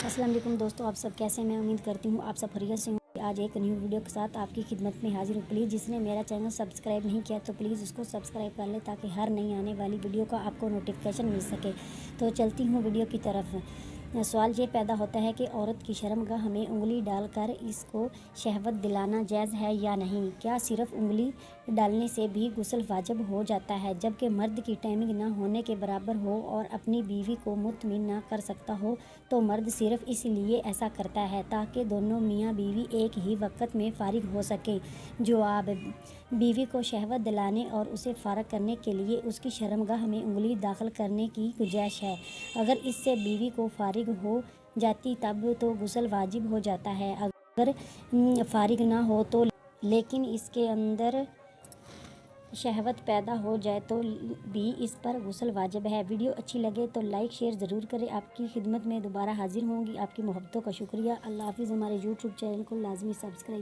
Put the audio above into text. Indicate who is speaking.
Speaker 1: السلام علیکم دوستو، آپ سب کیسے ہیں؟ میں امید کرتی ہوں آپ سب خیریت سے ہوں۔ آج ایک نیو ویڈیو کے ساتھ آپ کی خدمت میں حاضر ہوں۔ پلیز جس نے میرا چینل سبسکرائب نہیں کیا تو پلیز اس کو سبسکرائب کر لیں تاکہ ہر نئی آنے والی ویڈیو کا آپ کو نوٹیفیکیشن مل سکے۔ تو چلتی ہوں ویڈیو کی طرف۔ سوال یہ پیدا ہوتا ہے کہ عورت کی شرمگاہ میں انگلی ڈال کر اس کو شہوت دلانا جائز ہے یا نہیں؟ کیا صرف انگلی ڈالنے سے بھی غسل واجب ہو جاتا ہے جبکہ مرد کی ٹائمنگ نہ ہونے کے برابر ہو اور اپنی بیوی کو مطمئن نہ کر سکتا ہو تو مرد صرف اس لیے ایسا کرتا ہے تاکہ دونوں میاں بیوی ایک ہی وقت میں فارغ ہو سکیں؟ جواب: بیوی کو شہوت دلانے اور اسے فارغ کرنے کے لیے اس کی شرمگاہ میں انگلی داخل کرنے کی گنجائش ہے۔ اگر اس سے بیوی کو فارغ ہو جاتی تب تو غسل واجب ہو جاتا ہے، اگر فارغ نہ ہو تو لیکن اس کے اندر شہوت پیدا ہو جائے تو بھی اس پر غسل واجب ہے۔ ویڈیو اچھی لگے تو لائک شیئر ضرور کریں۔ آپ کی خدمت میں دوبارہ حاضر ہوں گی۔ آپ کی محبتوں کا شکریہ۔ اللہ حافظ۔ ہمارے یوٹیوب چینل کو لازمی سبسکرائب